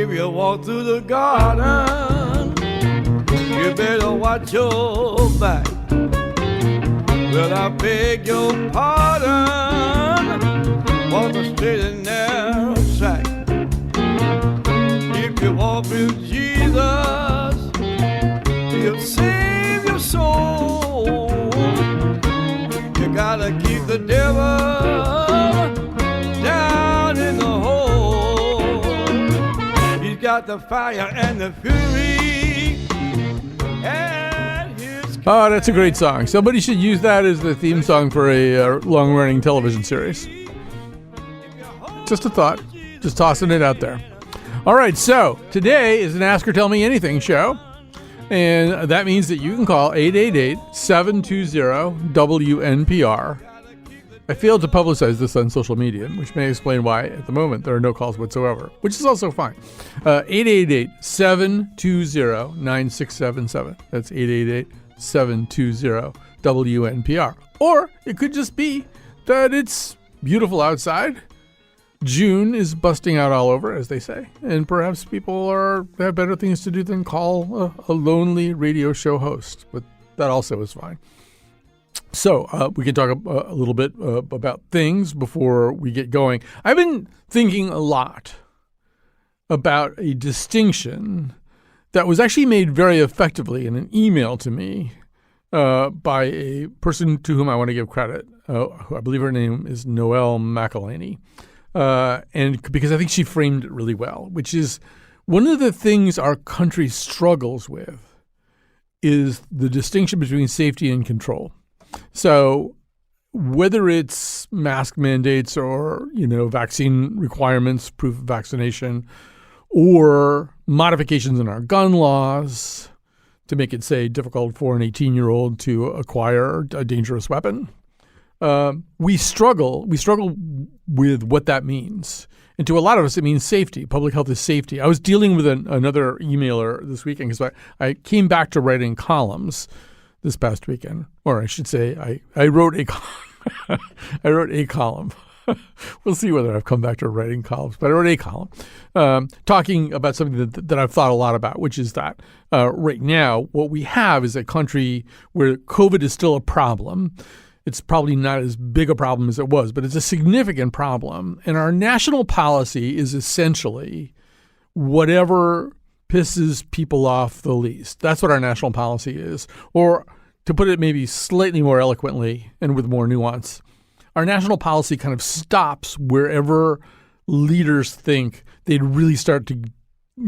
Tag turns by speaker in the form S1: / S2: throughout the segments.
S1: If you walk through the garden, you better watch your back. Well, I beg your pardon, walk a straight and narrow track. If you walk with Jesus, he'll save your soul. You gotta keep the devil down in the hole. He's got the fire and the fury.
S2: Oh, that's a great song. Somebody should use that as the theme song for a long-running television series. Just a thought. Just tossing it out there. All right, so today is an Ask or Tell Me Anything show. And that means that you can call 888-720-WNPR. I failed to publicize this on social media, which may explain why at the moment there are no calls whatsoever, which is also fine. 888-720-9677. That's 888-720-WNPR. Or it could just be that it's beautiful outside. June is busting out all over, as they say, and perhaps people have better things to do than call a lonely radio show host, but that also is fine. So we can talk a little bit about things before we get going. I've been thinking a lot about a distinction that was actually made very effectively in an email to me by a person to whom I want to give credit. I believe her name is Noelle McElhaney. And because I think she framed it really well, which is one of the things our country struggles with is the distinction between safety and control. So whether it's mask mandates or, vaccine requirements, proof of vaccination, or modifications in our gun laws to make it, say, difficult for an 18-year-old to acquire a dangerous weapon, we struggle with what that means. And to a lot of us, it means safety. Public health is safety. I was dealing with another emailer this weekend because I came back to writing columns this past weekend, or I should say, I wrote a column. We'll see whether I've come back to writing columns, but I wrote a column talking about something that I've thought a lot about, which is that right now what we have is a country where COVID is still a problem. It's probably not as big a problem as it was, but it's a significant problem. And our national policy is essentially whatever pisses people off the least. That's what our national policy is. Or to put it maybe slightly more eloquently and with more nuance, our national policy kind of stops wherever leaders think they'd really start to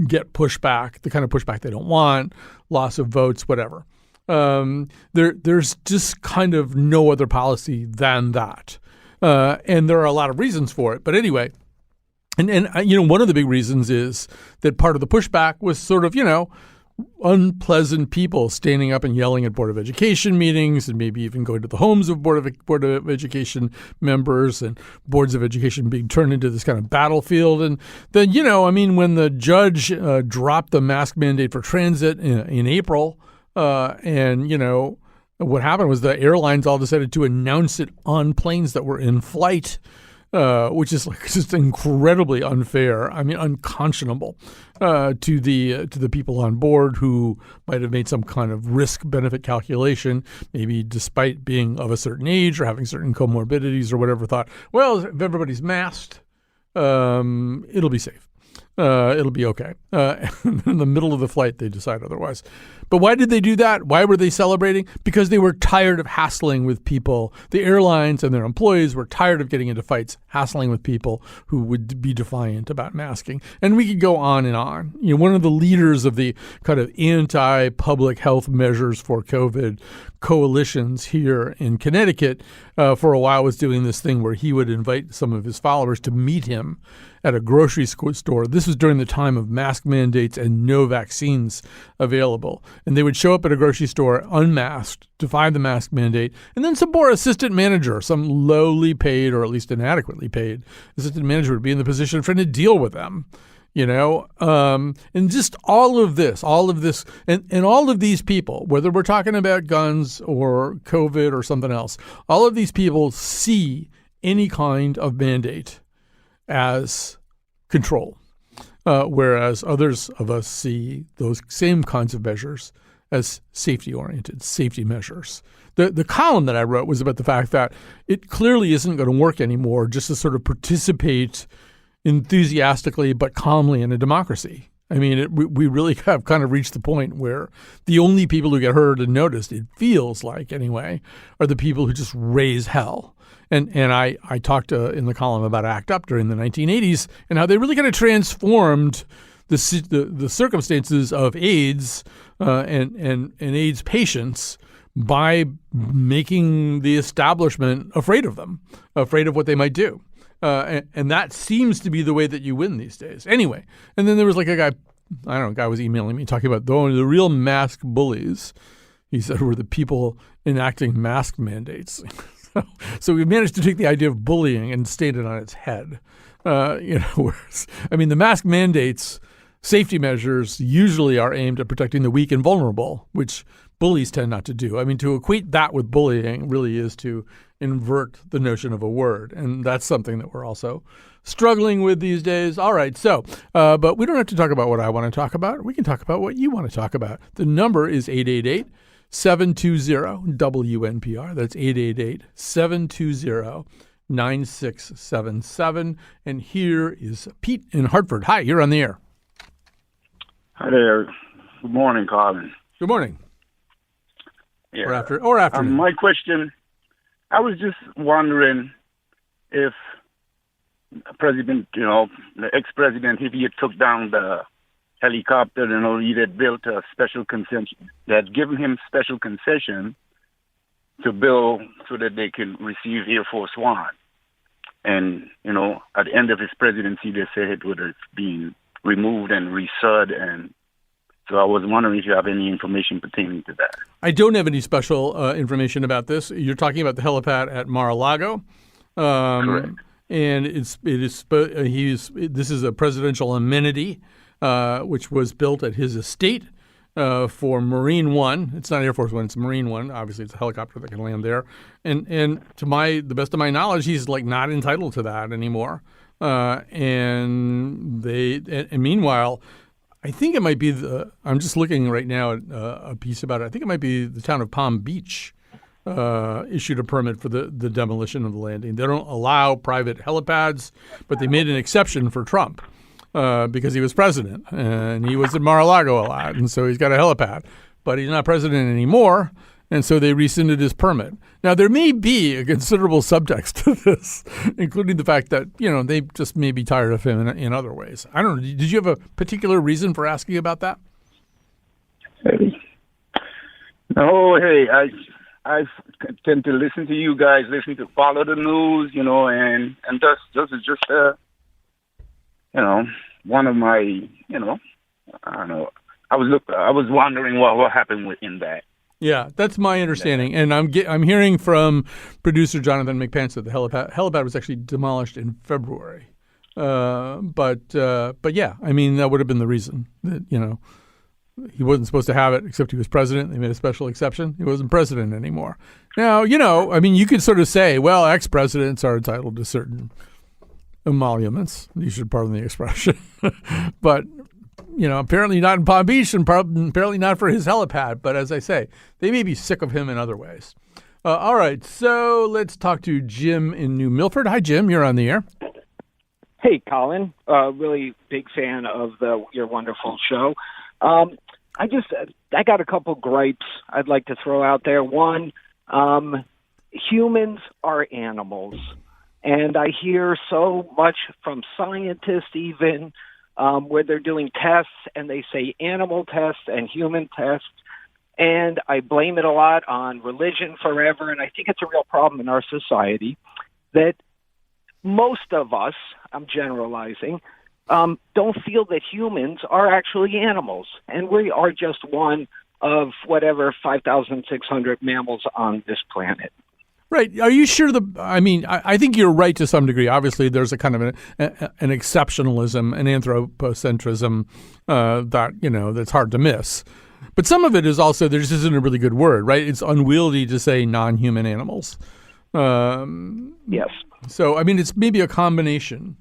S2: get pushback, the kind of pushback they don't want, loss of votes, whatever. There's just kind of no other policy than that. And there are a lot of reasons for it. But anyway, and one of the big reasons is that part of the pushback was sort of, unpleasant people standing up and yelling at Board of Education meetings and maybe even going to the homes of Board of Education members and boards of education being turned into this kind of battlefield. And then, when the judge dropped the mask mandate for transit in April, what happened was the airlines all decided to announce it on planes that were in flight, which is just incredibly unfair. I mean, unconscionable to the people on board who might have made some kind of risk-benefit calculation, maybe despite being of a certain age or having certain comorbidities or whatever, thought, well, if everybody's masked, it'll be safe. It'll be okay. In the middle of the flight, they decide otherwise. But why did they do that? Why were they celebrating? Because they were tired of hassling with people. The airlines and their employees were tired of getting into fights, hassling with people who would be defiant about masking. And we could go on and on. One of the leaders of the kind of anti-public health measures for COVID coalitions here in Connecticut for a while was doing this thing where he would invite some of his followers to meet him at a grocery store. This was during the time of mask mandates and no vaccines available. And they would show up at a grocery store unmasked, defy the mask mandate, and then some more assistant manager, some lowly paid or at least inadequately paid assistant manager would be in the position of trying to deal with them. And just all of this, and all of these people, whether we're talking about guns or COVID or something else, all of these people see any kind of mandate as control. whereas others of us see those same kinds of measures as safety-oriented, safety measures. The column that I wrote was about the fact that it clearly isn't going to work anymore just to sort of participate enthusiastically but calmly in a democracy. I mean, we really have kind of reached the point where the only people who get heard and noticed, it feels like anyway, are the people who just raise hell. And I talked in the column about ACT UP during the 1980s and how they really kind of transformed the circumstances of AIDS and AIDS patients by making the establishment afraid of them, afraid of what they might do. And that seems to be the way that you win these days. Anyway, and then there was like a guy, I don't know, a guy was emailing me talking about the real mask bullies, he said, were the people enacting mask mandates. So we managed to take the idea of bullying and state it on its head. Whereas, I mean, the mask mandates, safety measures usually are aimed at protecting the weak and vulnerable, which bullies tend not to do. I mean, to equate that with bullying really is to invert the notion of a word. And that's something that we're also struggling with these days. All right. So, but we don't have to talk about what I want to talk about. We can talk about what you want to talk about. The number is 888-720-WNPR. That's 888-720-9677. And here is Pete in Hartford. Hi, you're on the air.
S3: Hi there. Good morning, Colin.
S2: Good morning.
S3: Yeah.
S2: Or afternoon.
S3: My question, I was just wondering if President, the ex-president, if he had took down the helicopter, he had built a special concession, they had given him special concession to build so that they could receive Air Force One. And, at the end of his presidency, they said it would have been removed and resurred. And so I was wondering if you have any information pertaining to that.
S2: I don't have any special information about this. You're talking about the helipad at Mar-a-Lago.
S3: Correct.
S2: And this is a presidential amenity, which was built at his estate for Marine One. It's not Air Force One; it's Marine One. Obviously, it's a helicopter that can land there. And to the best of my knowledge, he's not entitled to that anymore. And meanwhile, I think it might be I'm just looking right now at a piece about it. I think it might be the town of Palm Beach issued a permit for the demolition of the landing. They don't allow private helipads, but they made an exception for Trump because he was president and he was at Mar-a-Lago a lot, and so he's got a helipad. But he's not president anymore, and so they rescinded his permit. Now, there may be a considerable subtext to this, including the fact that, they just may be tired of him in other ways. I don't know. Did you have a particular reason for asking about that?
S3: I tend to listen to you guys, follow the news, and this is just, one of my, I don't know. I was wondering what happened in that.
S2: Yeah, that's my understanding, and I'm hearing from producer Jonathan McPence that the helipad was actually demolished in February. But yeah, I mean that would have been the reason that he wasn't supposed to have it, except he was president. They made a special exception. He wasn't president anymore. Now, I mean, you could sort of say, well, ex-presidents are entitled to certain emoluments. You should pardon the expression, but. Apparently not in Palm Beach and apparently not for his helipad. But as I say, they may be sick of him in other ways. All right. So let's talk to Jim in New Milford. Hi, Jim. You're on the air.
S4: Hey, Colin. Really big fan of your wonderful show. I got a couple gripes I'd like to throw out there. One, humans are animals. And I hear so much from scientists even where they're doing tests and they say animal tests and human tests. And I blame it a lot on religion forever. And I think it's a real problem in our society that most of us, I'm generalizing, don't feel that humans are actually animals. And we are just one of 5,600 mammals on this planet.
S2: Right. Are you sure I think you're right to some degree. Obviously, there's a kind of an exceptionalism, an anthropocentrism that's hard to miss. But some of it is also, there just isn't a really good word, right? It's unwieldy to say non-human animals.
S4: Yes.
S2: So, I mean, it's maybe a combination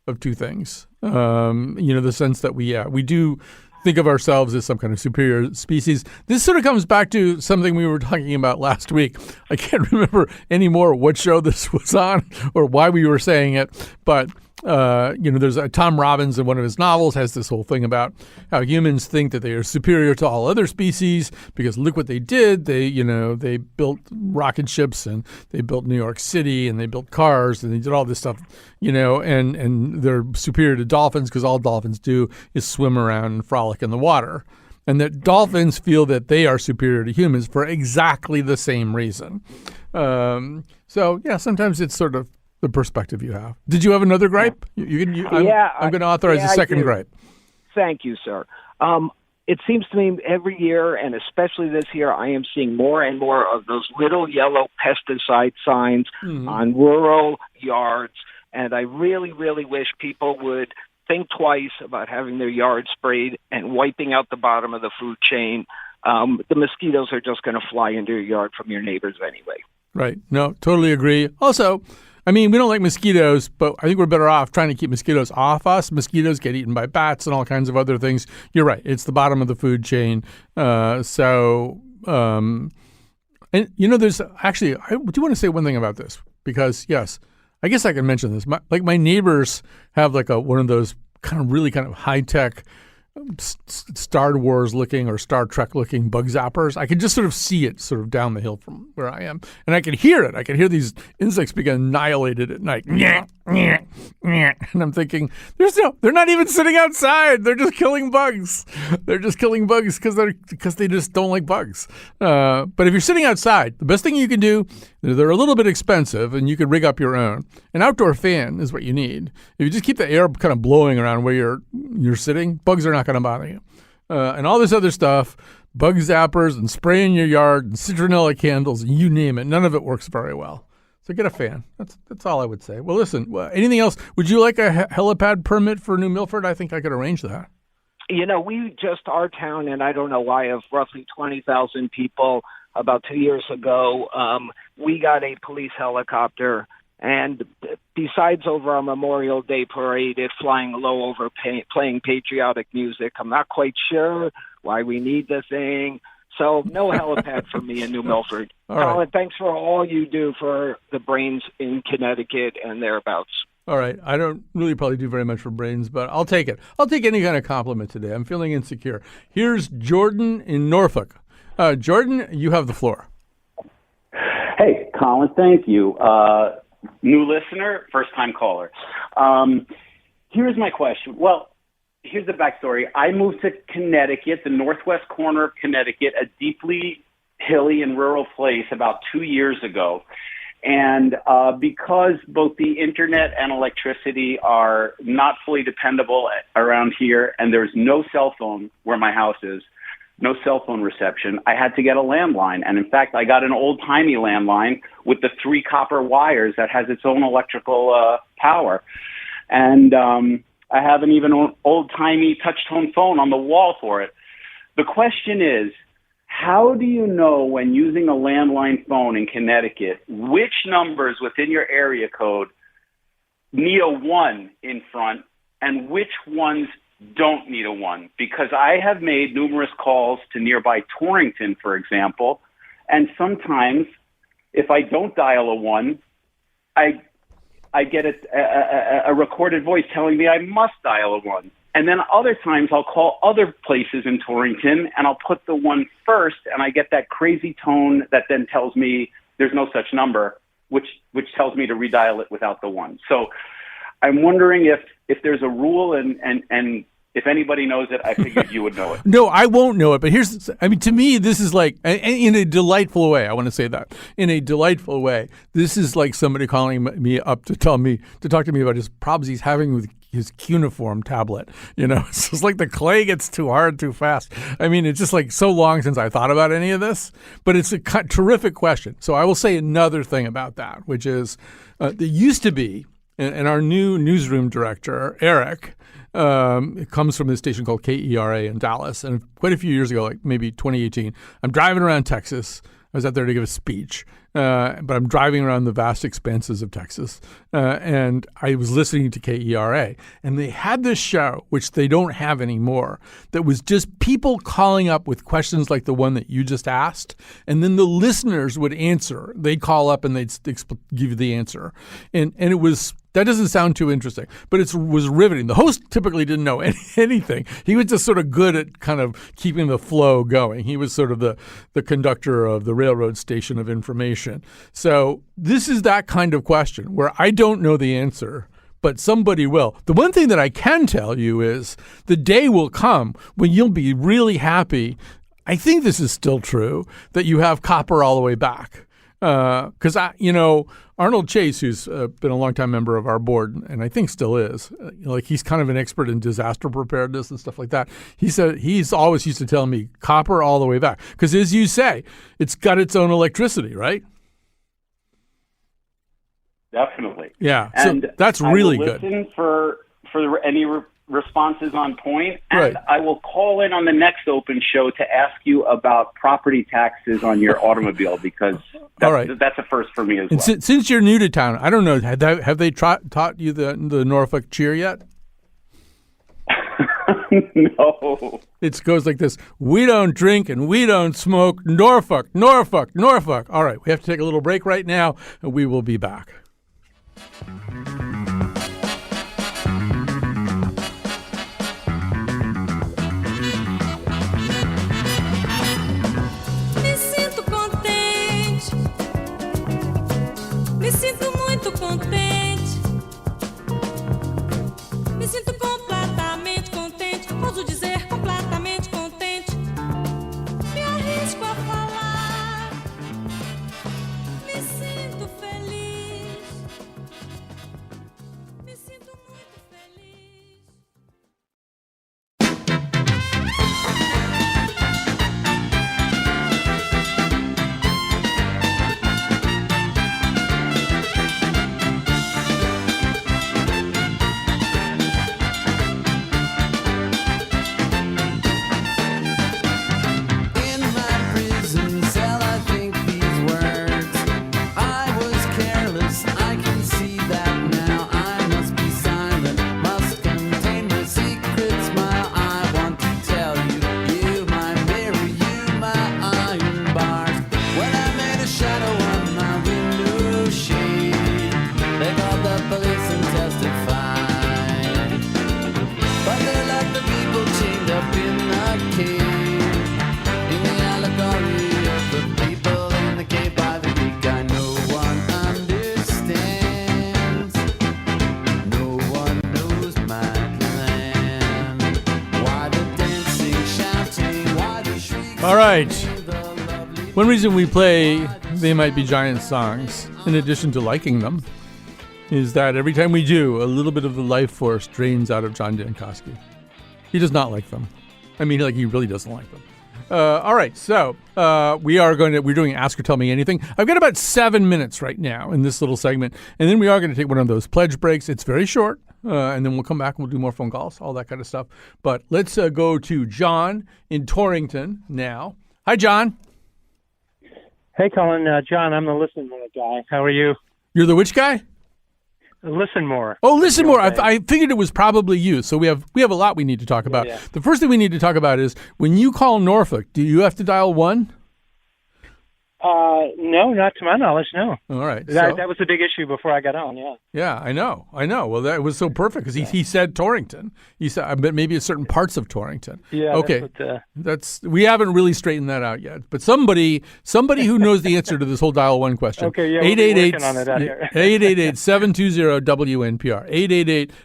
S2: of two things. The sense that we do think of ourselves as some kind of superior species. This sort of comes back to something we were talking about last week. I can't remember anymore what show this was on or why we were saying it, but there's Tom Robbins in one of his novels has this whole thing about how humans think that they are superior to all other species because look what they did. They built rocket ships and they built New York City and they built cars and they did all this stuff, and they're superior to dolphins because all dolphins do is swim around and frolic in the water. And that dolphins feel that they are superior to humans for exactly the same reason. Sometimes it's sort of the perspective you have. Did you have another gripe? I'm going to authorize a second gripe.
S4: Thank you, sir. It seems to me every year, and especially this year, I am seeing more and more of those little yellow pesticide signs on rural yards. And I really, really wish people would think twice about having their yard sprayed and wiping out the bottom of the food chain. The mosquitoes are just going to fly into your yard from your neighbors anyway.
S2: Right. No, totally agree. Also, we don't like mosquitoes, but I think we're better off trying to keep mosquitoes off us. Mosquitoes get eaten by bats and all kinds of other things. You're right. It's the bottom of the food chain. There's actually, I do want to say one thing about this because, yes, I guess I can mention this. My neighbors have one of those kind of high-tech Star Wars looking or Star Trek looking bug zappers. I could just sort of see it sort of down the hill from where I am. And I could hear it. I could hear these insects being annihilated at night. And I'm thinking, they're not even sitting outside. They're just killing bugs. They're just killing bugs because they just don't like bugs. But if you're sitting outside, the best thing you can do, they're a little bit expensive and you could rig up your own. An outdoor fan is what you need. If you just keep the air kind of blowing around where you're sitting, bugs are not going to bother you. And all this other stuff, bug zappers and spraying your yard and citronella candles, you name it, none of it works very well. So get a fan. That's all I would say. Well, listen, anything else? Would you like a helipad permit for New Milford? I think I could arrange that.
S4: Our town, and I don't know why, of roughly 20,000 people about 2 years ago, we got a police helicopter. And besides over our Memorial Day parade, it flying low over playing patriotic music, I'm not quite sure why we need the thing. So no helipad for me in New Milford. Colin, right. Thanks for all you do for the brains in Connecticut and thereabouts.
S2: All right. I don't really probably do very much for brains, but I'll take it. I'll take any kind of compliment today. I'm feeling insecure. Here's Jordan in Norfolk. Jordan, you have the floor.
S5: Hey, Colin, thank you. New listener, first-time caller. Here's my question. Well, here's the backstory. I moved to Connecticut, the northwest corner of Connecticut, a deeply hilly and rural place about 2 years ago. And because both the internet and electricity are not fully dependable around here, and there's no cell phone where my house is, no cell phone reception, I had to get a landline. And in fact, I got an old-timey landline with the 3 copper wires that has its own electrical power. And I have an even old-timey touch-tone phone on the wall for it. The question is, how do you know when using a landline phone in Connecticut, which numbers within your area code need a 1 in front and which ones don't need a 1? Because I have made numerous calls to nearby Torrington, for example, and sometimes if I don't dial a 1, I get a recorded voice telling me I must dial a 1. And then other times I'll call other places in Torrington and I'll put the 1 first and I get that crazy tone that then tells me there's no such number, which tells me to redial it without the 1. So I'm wondering if there's a rule and if anybody knows it, I figured you would know it.
S2: No, I won't know it. But to me, this is like, in a delightful way, I want to say that. In a delightful way, this is like somebody calling me up to talk to me about his problems he's having with his cuneiform tablet. It's just like the clay gets too hard too fast. It's just like so long since I thought about any of this. But it's a terrific question. So I will say another thing about that, which is there used to be, and our new newsroom director, Eric, it comes from this station called KERA in Dallas. And quite a few years ago, like maybe 2018, I'm driving around Texas. I was out there to give a speech, but I'm driving around the vast expanses of Texas, and I was listening to KERA, and they had this show, which they don't have anymore, that was just people calling up with questions like the one that you just asked, and then the listeners would answer. They'd call up and they'd give you the answer, and it was. That doesn't sound too interesting, but it was riveting. The host typically didn't know anything. He was just sort of good at kind of keeping the flow going. He was sort of the conductor of the railroad station of information. So this is that kind of question where I don't know the answer, but somebody will. The one thing that I can tell you is the day will come when you'll be really happy. I think this is still true, that you have copper all the way back. Because Arnold Chase, who's been a longtime member of our board, and I think still is, he's kind of an expert in disaster preparedness and stuff like that. He said he's always used to tell me copper all the way back, because as you say, it's got its own electricity, right?
S5: Definitely.
S2: Yeah,
S5: and
S2: so that's really good.
S5: Listen for any responses on point, and
S2: right.
S5: I will call in on the next open show to ask you about property taxes on your automobile, because that's a first for me as well.
S2: Since you're new to town, I don't know, have they taught you the Norfolk cheer yet?
S5: No.
S2: It goes like this: we don't drink and we don't smoke. Norfolk, Norfolk, Norfolk. All right, we have to take a little break right now, and we will be back.
S6: Me sinto muito contente. Me sinto completamente contente. Posso dizer completamente contente. Me arrisco a falar. Me sinto feliz. Me sinto muito feliz.
S2: All right. One reason we play They Might Be Giant songs, in addition to liking them, is that every time we do, a little bit of the life force drains out of John Dankosky. He does not like them. I mean, he really doesn't like them. All right, so we're doing Ask or Tell Me Anything. I've got about 7 minutes right now in this little segment, and then we are going to take one of those pledge breaks. It's very short, and then we'll come back and we'll do more phone calls, all that kind of stuff. But let's go to John in Torrington now. Hi, John.
S7: Hey, Colin. John, I'm the Listen More guy. How are you?
S2: You're the which guy?
S7: Listen More.
S2: Oh, Listen More. I figured it was probably you. So we have a lot we need to talk about.
S7: Yeah.
S2: The first thing we need to talk about is when you call Norfolk, do you have to dial 1?
S7: No, not to my knowledge, no.
S2: All right.
S7: That was a big issue before I got on, yeah.
S2: Yeah, I know. Well, that was so perfect because he said Torrington. He said, I bet maybe it's certain parts of Torrington.
S7: Yeah.
S2: Okay. We haven't really straightened that out yet. But somebody who knows the answer to this whole dial 1 question.
S7: Okay, yeah, we'll be working on it out here.
S2: 888-720-WNPR.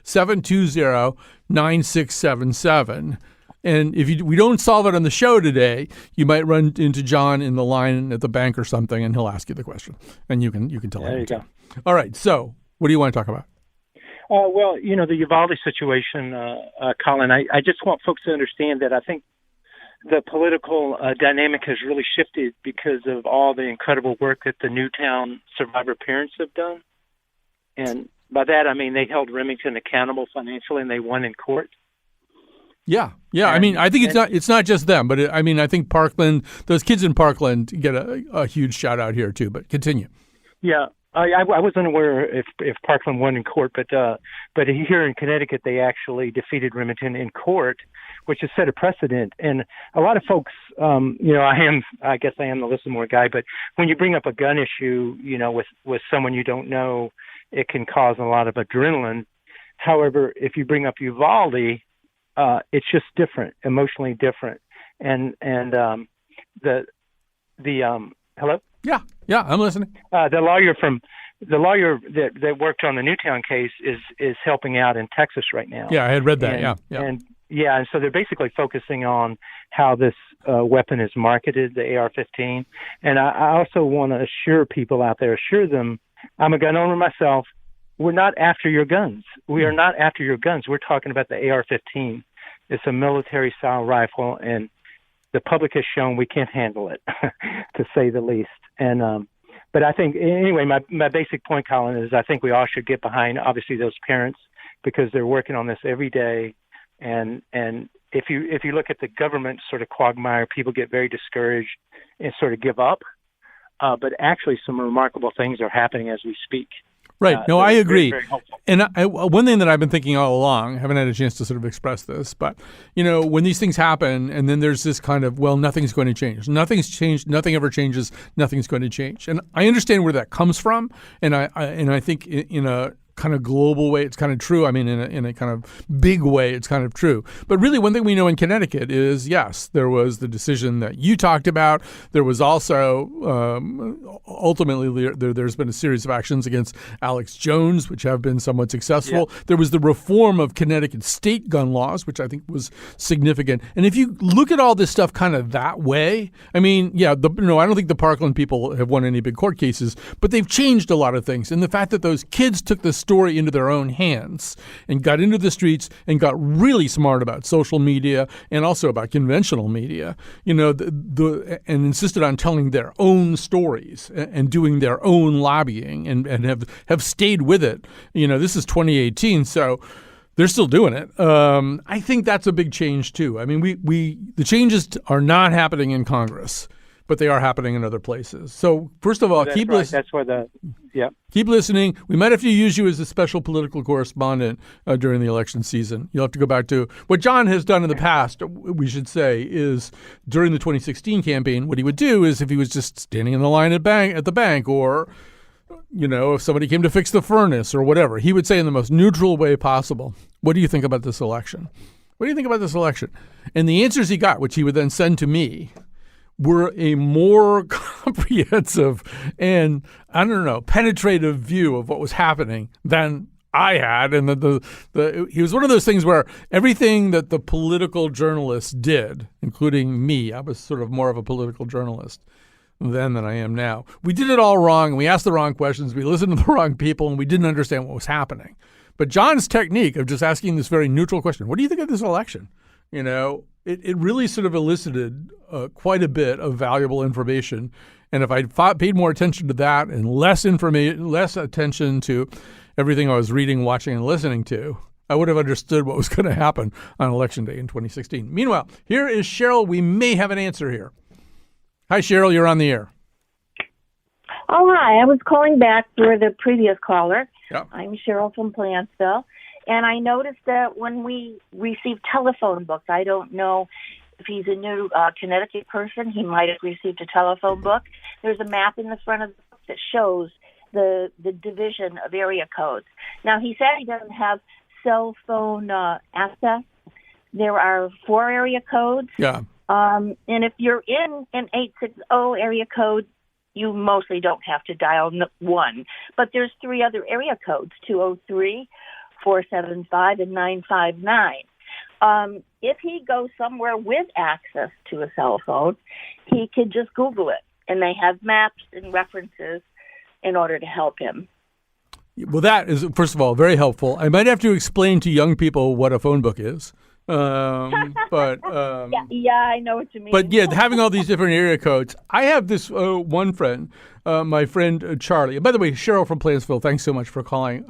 S2: 888-720-9677. And if we don't solve it on the show today, you might run into John in the line at the bank or something, and he'll ask you the question, and you can tell him.
S7: There you go.
S2: All right. So, what do you want to talk about?
S7: Well, the Uvalde situation, Colin. I just want folks to understand that I think the political dynamic has really shifted because of all the incredible work that the Newtown survivor parents have done, and by that I mean they held Remington accountable financially, and they won in court.
S2: Yeah. I mean, I think it's not just them, but I think Parkland, those kids in Parkland get a huge shout out here too. But continue.
S7: Yeah, I wasn't aware if Parkland won in court, but here in Connecticut they actually defeated Remington in court, which has set a precedent. And a lot of folks, I guess I am the listen more guy, but when you bring up a gun issue, with someone you don't know, it can cause a lot of adrenaline. However, if you bring up Uvalde, it's just different, emotionally different. And the hello?
S2: Yeah, I'm listening.
S7: The lawyer that worked on the Newtown case is helping out in Texas right now.
S2: Yeah, I had read that.
S7: And so they're basically focusing on how this weapon is marketed, the AR-15. And I also want to assure people out there, assure them, I'm a gun owner myself. We're not after your guns. We are not after your guns. We're talking about the AR-15. It's a military-style rifle, and the public has shown we can't handle it, to say the least. And but I think, anyway, my basic point, Colin, is I think we all should get behind, obviously, those parents, because they're working on this every day. And if you look at the government sort of quagmire, people get very discouraged and sort of give up. But actually, some remarkable things are happening as we speak.
S2: Right. No, I agree.
S7: Very, very
S2: and one thing that I've been thinking all along, haven't had a chance to sort of express this, but, when these things happen and then there's this kind of, well, nothing's going to change. Nothing's changed. Nothing ever changes. Nothing's going to change. And I understand where that comes from. And I think in a kind of global way, it's kind of true. I mean, in a kind of big way, it's kind of true. But really, one thing we know in Connecticut is, yes, there was the decision that you talked about. There was also, ultimately, there's been a series of actions against Alex Jones, which have been somewhat successful. Yeah. There was the reform of Connecticut state gun laws, which I think was significant. And if you look at all this stuff kind of that way, I mean, I don't think the Parkland people have won any big court cases, but they've changed a lot of things. And the fact that those kids took the story into their own hands and got into the streets and got really smart about social media and also about conventional media, and insisted on telling their own stories and doing their own lobbying and have stayed with it. This is 2018, so they're still doing it. I think that's a big change too. I mean, the changes are not happening in Congress, but they are happening in other places. So first of all, keep listening.
S7: That's where
S2: Keep listening. We might have to use you as a special political correspondent during the election season. You'll have to go back to what John has done in the past, we should say, is during the 2016 campaign, what he would do is if he was just standing in the line at the bank or, if somebody came to fix the furnace or whatever, he would say in the most neutral way possible, what do you think about this election? What do you think about this election? And the answers he got, which he would then send to me, were a more comprehensive and, penetrative view of what was happening than I had. And he was one of those things where everything that the political journalists did, including me, I was sort of more of a political journalist then than I am now. We did it all wrong. We asked the wrong questions. We listened to the wrong people, and we didn't understand what was happening. But John's technique of just asking this very neutral question, what do you think of this election? It really sort of elicited quite a bit of valuable information. And if I'd paid more attention to that and less attention to everything I was reading, watching, and listening to, I would have understood what was going to happen on Election Day in 2016. Meanwhile, here is Cheryl. We may have an answer here. Hi, Cheryl. You're on the air.
S8: Oh, hi. I was calling back for the previous caller.
S2: Yeah.
S8: I'm Cheryl from Plantsville. And I noticed that when we receive telephone books, I don't know if he's a new Connecticut person, he might have received a telephone book. There's a map in the front of the book that shows the division of area codes. Now, he said he doesn't have cell phone access. There are 4 area codes.
S2: Yeah.
S8: And if you're in an 860 area code, you mostly don't have to dial 1. But there's 3 other area codes, 203, 475, and 959. If he goes somewhere with access to a cell phone, he could just Google it, and they have maps and references in order to help him.
S2: Well, that is, first of all, very helpful. I might have to explain to young people what a phone book is.
S8: Yeah, I know what you mean.
S2: But yeah, having all these different area codes. I have this one friend, my friend Charlie. By the way, Cheryl from Plantsville, thanks so much for calling.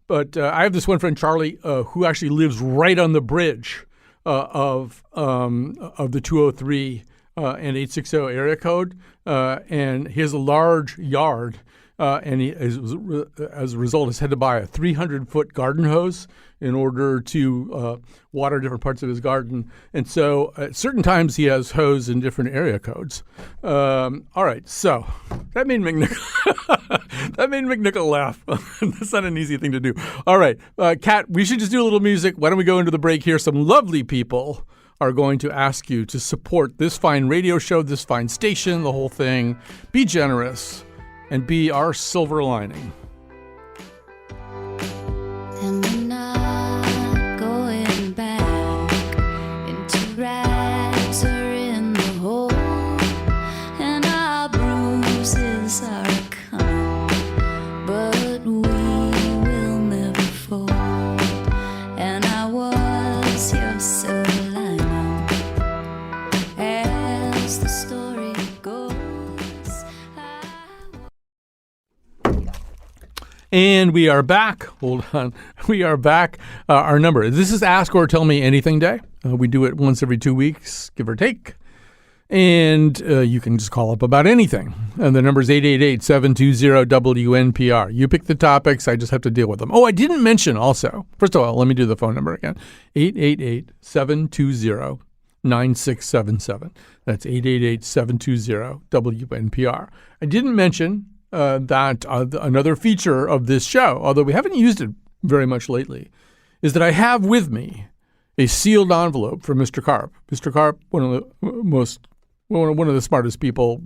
S2: But I have this one friend, Charlie, who actually lives right on the bridge of the 203 and 860 area code, and he has a large yard. And he, as a result, has had to buy a 300-foot garden hose in order to water different parts of his garden. And so at certain times he has hose in different area codes. All right, so that made McNichol laugh. That's not an easy thing to do. All right, Kat, we should just do a little music. Why don't we go into the break here? Some lovely people are going to ask you to support this fine radio show, this fine station, the whole thing. Be generous. And be our silver lining.
S6: And we're not going back into rags or in the hole, and our bruises are coming, but we will never fold. And I was your silver lining, as the story goes.
S2: And we are back. Hold on. We are back. Our number. This is Ask or Tell Me Anything Day. We do it once every 2 weeks, give or take. And you can just call up about anything. And the number is 888-720-WNPR. You pick the topics. I just have to deal with them. Oh, I didn't mention also. First of all, let me do the phone number again. 888-720-9677. That's 888-720-WNPR. I didn't mention that another feature of this show, although we haven't used it very much lately, is that I have with me a sealed envelope from Mr. Karp. Mr. Karp, one of the smartest people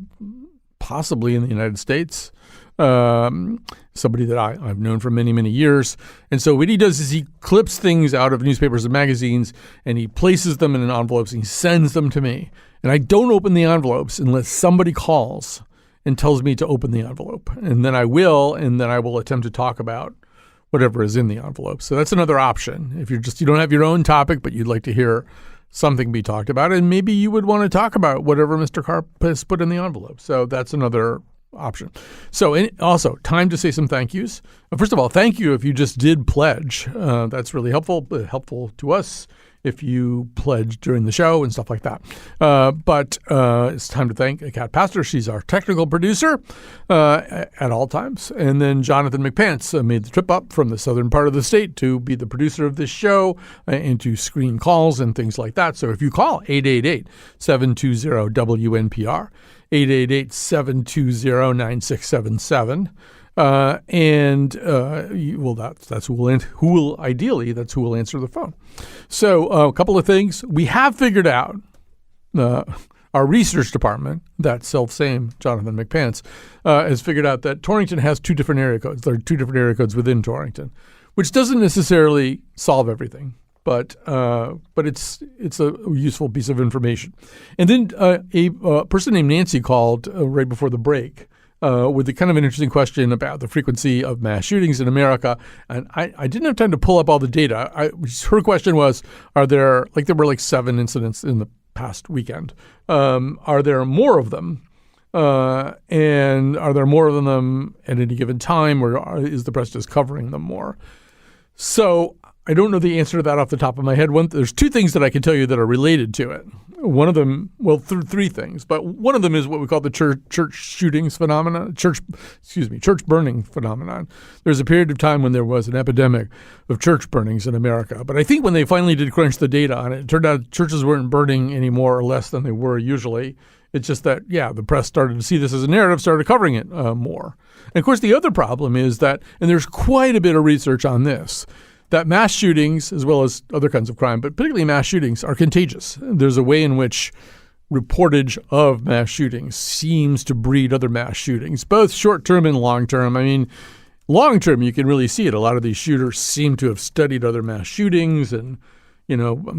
S2: possibly in the United States, somebody that I've known for many, many years. And so what he does is he clips things out of newspapers and magazines, and he places them in envelopes, and he sends them to me. And I don't open the envelopes unless somebody calls and tells me to open the envelope. And then I will attempt to talk about whatever is in the envelope. So that's another option. If you don't have your own topic, but you'd like to hear something be talked about, and maybe you would want to talk about whatever Mr. Karp has put in the envelope. So that's another option. So also, time to say some thank yous. First of all, thank you if you just did pledge. That's really helpful to us if you pledge during the show and stuff like that. But it's time to thank Kat Pastor. She's our technical producer at all times. And then Jonathan McPants made the trip up from the southern part of the state to be the producer of this show and to screen calls and things like that. So if you call 888-720-WNPR, 888-720-9677, that's who will answer the phone. So a couple of things we have figured out. Our research department, that self-same Jonathan McPants, has figured out that Torrington has two different area codes. There are two different area codes within Torrington, which doesn't necessarily solve everything, but it's a useful piece of information. And then a person named Nancy called right before the break with a kind of an interesting question about the frequency of mass shootings in America. And I didn't have time to pull up all the data. Her question was, there were 7 incidents in the past weekend. Are there more of them? And are there more of them at any given time, or is the press just covering them more? So I don't know the answer to that off the top of my head. There's 2 things that I can tell you that are related to it. One of them, 3 things, but one of them is what we call the church shootings phenomenon, church burning phenomenon. There's a period of time when there was an epidemic of church burnings in America. But I think when they finally did crunch the data on it, it turned out churches weren't burning any more or less than they were usually. It's just that, the press started to see this as a narrative, started covering it more. And of course, the other problem is that, and there's quite a bit of research on this, that mass shootings, as well as other kinds of crime, but particularly mass shootings, are contagious. There's a way in which reportage of mass shootings seems to breed other mass shootings, both short-term and long-term. I mean, long-term, you can really see it. A lot of these shooters seem to have studied other mass shootings and,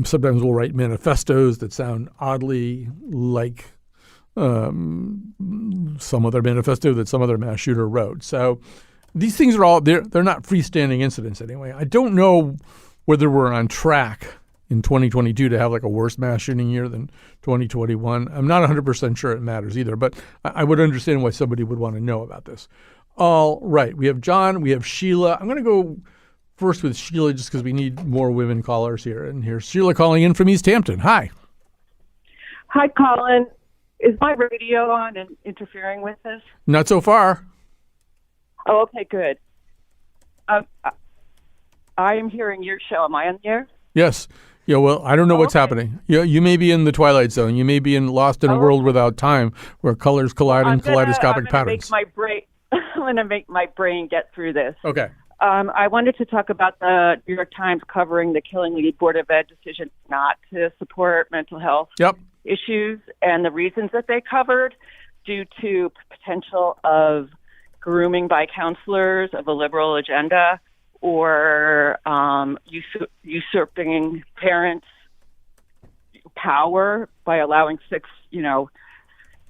S2: sometimes will write manifestos that sound oddly like some other manifesto that some other mass shooter wrote. So these things are all, they're not freestanding incidents anyway. I don't know whether we're on track in 2022 to have a worse mass shooting year than 2021. I'm not 100% sure it matters either, but I would understand why somebody would want to know about this. All right. We have John. We have Sheila. I'm going to go first with Sheila just because we need more women callers here. And here's Sheila calling in from East Hampton. Hi.
S9: Hi, Colin. Is my radio on and interfering with this?
S2: Not so far.
S9: Oh, okay, good. I am hearing your show. Am I on the air?
S2: Yes. Yeah, well, I don't know what's happening. You may be in the Twilight Zone. You may be lost in a world without time where colors collide in kaleidoscopic patterns.
S9: I'm going to make my brain get through this.
S2: Okay.
S9: I wanted to talk about the New York Times covering the Killingly Board of Ed decision not to support mental health issues and the reasons that they covered due to potential of grooming by counselors of a liberal agenda or usurping parents' power by allowing 6,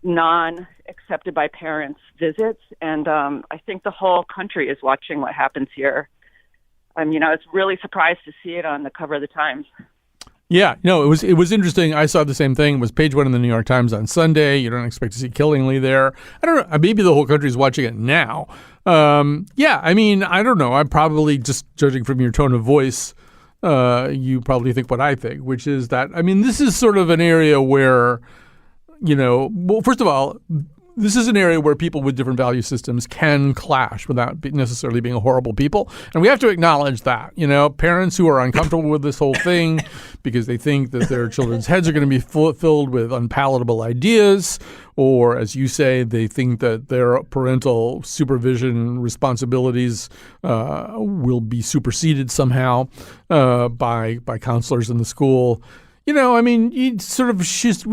S9: non-accepted by parents visits. And I think the whole country is watching what happens here. I was really surprised to see it on the cover of the Times.
S2: Yeah, no, it was interesting. I saw the same thing. It was page 1 in the New York Times on Sunday. You don't expect to see Killingly there. I don't know. Maybe the whole country's watching it now. I don't know. I'm probably just judging from your tone of voice. You probably think what I think, which is that, this is sort of an area where, well, first of all, this is an area where people with different value systems can clash without necessarily being horrible people. And we have to acknowledge that, parents who are uncomfortable with this whole thing because they think that their children's heads are going to be filled with unpalatable ideas, or as you say, they think that their parental supervision responsibilities will be superseded somehow by counselors in the school. We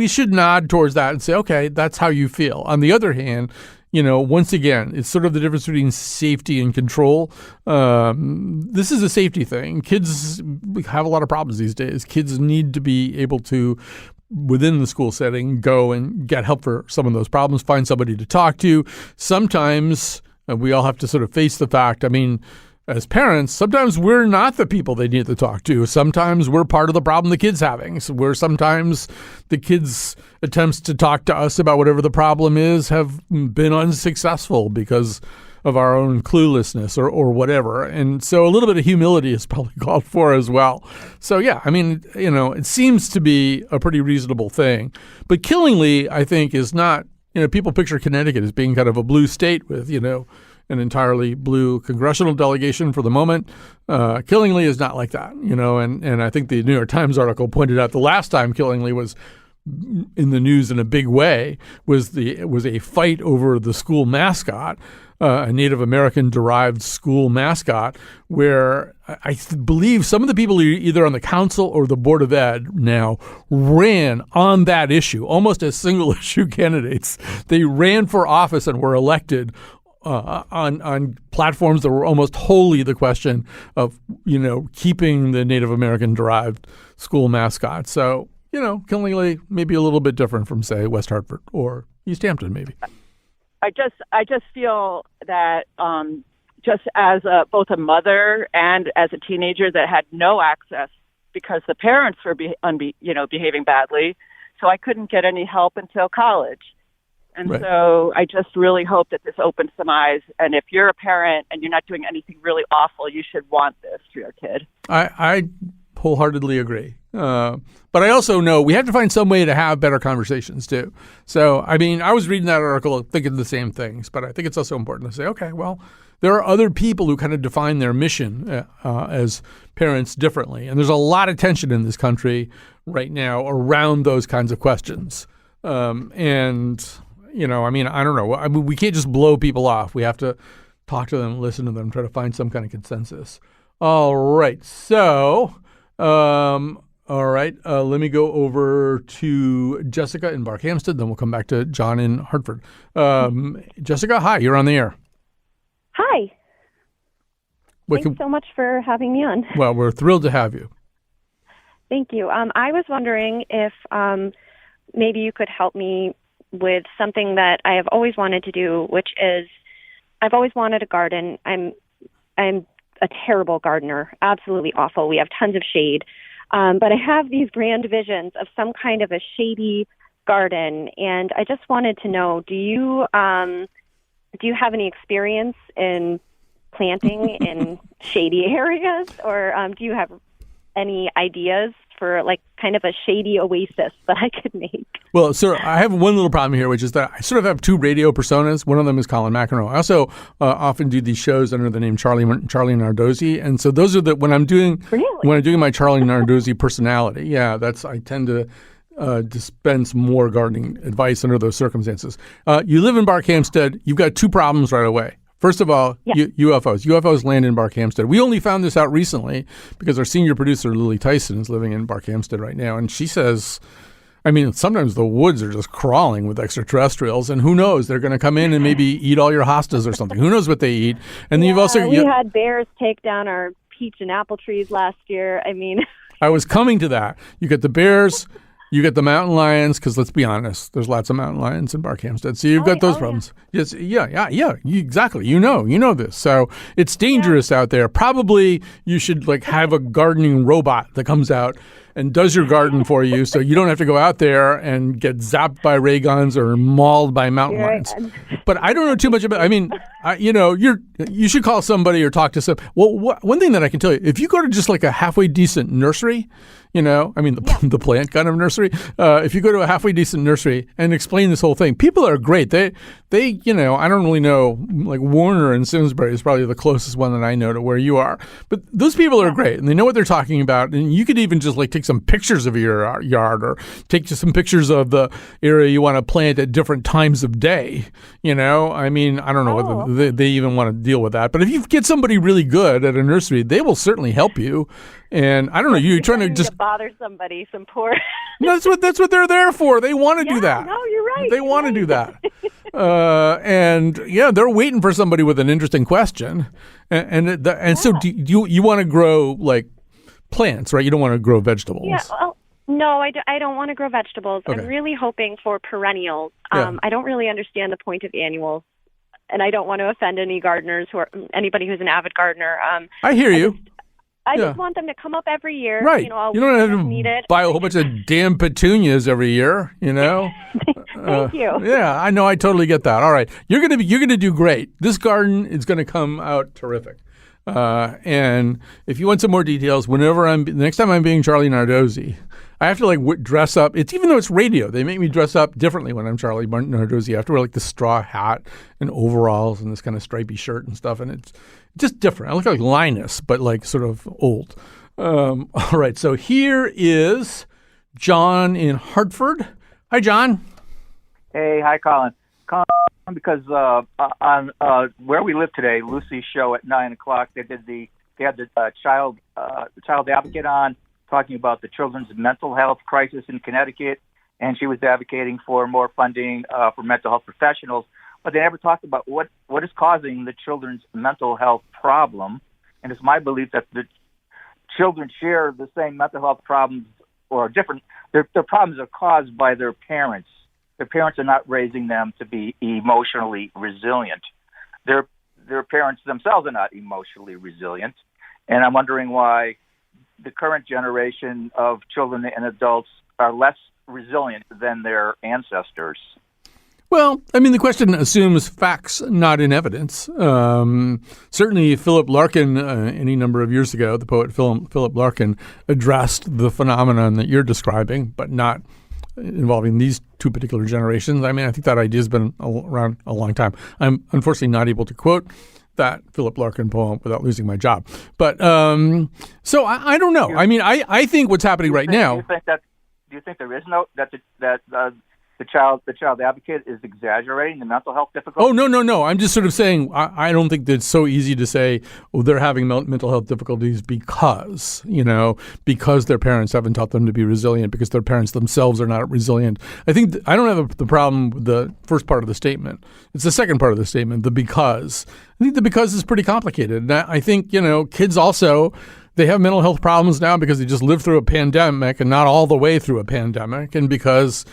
S2: should nod towards that and say, okay, that's how you feel. On the other hand, once again, it's sort of the difference between safety and control. This is a safety thing. Kids have a lot of problems these days. Kids need to be able to, within the school setting, go and get help for some of those problems, find somebody to talk to. Sometimes we all have to sort of face the fact, as parents, sometimes we're not the people they need to talk to. Sometimes we're part of the problem the kid's having. So sometimes the kids' attempts to talk to us about whatever the problem is have been unsuccessful because of our own cluelessness or whatever. And so a little bit of humility is probably called for as well. So yeah, it seems to be a pretty reasonable thing. But Killingly, I think, is not, people picture Connecticut as being kind of a blue state with, an entirely blue congressional delegation for the moment. Killingly is not like that, and I think the New York Times article pointed out the last time Killingly was in the news in a big way was a fight over the school mascot, a Native American derived school mascot, where I believe some of the people either on the council or the Board of Ed now ran on that issue, almost as single issue candidates. They ran for office and were elected on platforms that were almost wholly the question of, keeping the Native American derived school mascot. So, Killingly may be a little bit different from, say, West Hartford or East Hampton, maybe.
S9: I just feel that just as both a mother and as a teenager that had no access because the parents were behaving badly, so I couldn't get any help until college. And
S2: right.
S9: So I just really hope that this opens some eyes. And if you're a parent and you're not doing anything really awful, you should want this for your kid.
S2: I wholeheartedly agree. But I also know we have to find some way to have better conversations too. So, I was reading that article thinking the same things, but I think it's also important to say, okay, well, there are other people who kind of define their mission as parents differently. And there's a lot of tension in this country right now around those kinds of questions. I don't know. We can't just blow people off. We have to talk to them, listen to them, try to find some kind of consensus. All right. So, let me go over to Jessica in Barkhamsted. Then we'll come back to John in Hartford. Jessica, hi. You're on the air.
S10: Hi. Thanks so much for having me on.
S2: Well, we're thrilled to have you.
S10: Thank you. I was wondering if maybe you could help me with something that I have always wanted to do, which is I've always wanted a garden. I'm a terrible gardener, absolutely awful. We have tons of shade, but I have these grand visions of some kind of a shady garden, and I just wanted to know: do you have any experience in planting in shady areas, or do you have any ideas for like kind of a shady oasis that I could make?
S2: Well, sir, I have one little problem here, which is that I sort of have two radio personas. One of them is Colin McEnroe. I also often do these shows under the name Charlie Nardozzi, and so those are when I'm doing my Charlie Nardozzi personality. Yeah, I tend to dispense more gardening advice under those circumstances. You live in Barkhamsted. You've got two problems right away. First of all, UFOs. UFOs land in Barkhamsted. We only found this out recently because our senior producer, Lily Tyson, is living in Barkhamsted right now. And she says, I mean, sometimes the woods are just crawling with extraterrestrials. And who knows? They're going to come in and maybe eat all your hostas or something. Who knows what they eat? And then you've also...
S10: We had bears take down our peach and apple trees last year. I mean...
S2: I was coming to that. You get the bears... You get the mountain lions, because let's be honest, there's lots of mountain lions in Barkhamsted. So you've got those problems. Yeah. Yes, exactly. You know this. So it's dangerous out there. Probably you should have a gardening robot that comes out and does your garden for you, so you don't have to go out there and get zapped by ray guns or mauled by mountain lions. But I don't know too much about. I mean, you should call somebody or talk to some. Well, one thing that I can tell you, if you go to just a halfway decent nursery, the plant kind of nursery. If you go to a halfway decent nursery and explain this whole thing, people are great. They I don't really know, Warner and Simsbury is probably the closest one that I know to where you are. But those people are great, and they know what they're talking about. And you could even just take some pictures of your yard, or take just some pictures of the area you want to plant at different times of day. I mean, I don't know whether they even want to deal with that. But if you get somebody really good at a nursery, they will certainly help you. And I don't know, you're trying to just
S10: bother somebody, some poor.
S2: That's what they're there for. They want to do that.
S10: No, you're right.
S2: They want to do that. And they're waiting for somebody with an interesting question. So do you want to grow plants, right? You don't want to grow vegetables.
S10: Yeah. Well, no, I don't want to grow vegetables. Okay. I'm really hoping for perennials. I don't really understand the point of annuals, and I don't want to offend any gardeners anybody who's an avid gardener.
S2: I hear you.
S10: I just want them to come up every year.
S2: Right. You don't have to buy a whole bunch of damn petunias every year,
S10: Thank you.
S2: Yeah, I know. I totally get that. All right. You're gonna do great. This garden is going to come out terrific. And if you want some more details, the next time I'm being Charlie Nardozzi, I have to dress up. It's even though it's radio, they make me dress up differently when I'm Charlie Nardozzi. I have to wear the straw hat and overalls and this kind of stripy shirt and stuff, and it's just different. I look like Linus, but sort of old. All right, so here is John in Hartford. Hi, John.
S11: Hey, hi, Colin. Because on where we live today, Lucy's show at 9:00, they had the child advocate on, talking about the children's mental health crisis in Connecticut, and she was advocating for more funding for mental health professionals. But they never talked about what is causing the children's mental health problem. And it's my belief that the children share the same mental health problems, or different. Their problems are caused by their parents. Their parents are not raising them to be emotionally resilient. Their parents themselves are not emotionally resilient. And I'm wondering why the current generation of children and adults are less resilient than their ancestors.
S2: Well, I mean, the question assumes facts, not in evidence. Certainly, Philip Larkin, any number of years ago, the poet Philip Larkin addressed the phenomenon that you're describing, but not involving these two particular generations. I mean, I think that idea has been around a long time. I'm unfortunately not able to quote that Philip Larkin poem without losing my job. But so I don't know. I mean, I think what's happening right now.
S11: Do you think there is the child advocate is exaggerating the mental health difficulties?
S2: Oh, no. I'm just sort of saying I don't think that it's so easy to say, they're having mental health difficulties because their parents haven't taught them to be resilient, because their parents themselves are not resilient. I think I don't have the problem with the first part of the statement. It's the second part of the statement, the because. I think the because is pretty complicated. And I think, kids also, they have mental health problems now because they just lived through a pandemic and not all the way through a pandemic, and because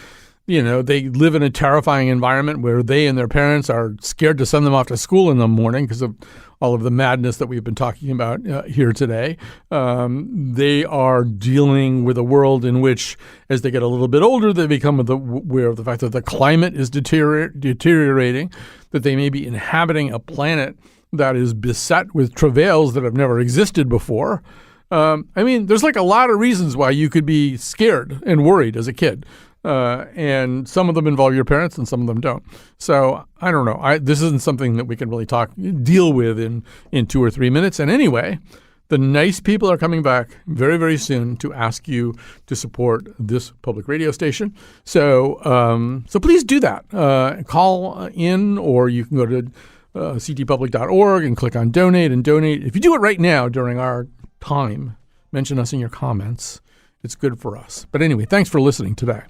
S2: they live in a terrifying environment where they and their parents are scared to send them off to school in the morning because of all of the madness that we've been talking about here today. They are dealing with a world in which, as they get a little bit older, they become aware of the fact that the climate is deteriorating, that they may be inhabiting a planet that is beset with travails that have never existed before. There's like a lot of reasons why you could be scared and worried as a kid. And some of them involve your parents and some of them don't. So I don't know. This isn't something that we can really deal with in 2 or 3 minutes. And anyway, the nice people are coming back very, very soon to ask you to support this public radio station. So please do that. Call in, or you can go to ctpublic.org and click on donate and donate. If you do it right now during our time, mention us in your comments. It's good for us. But anyway, thanks for listening today.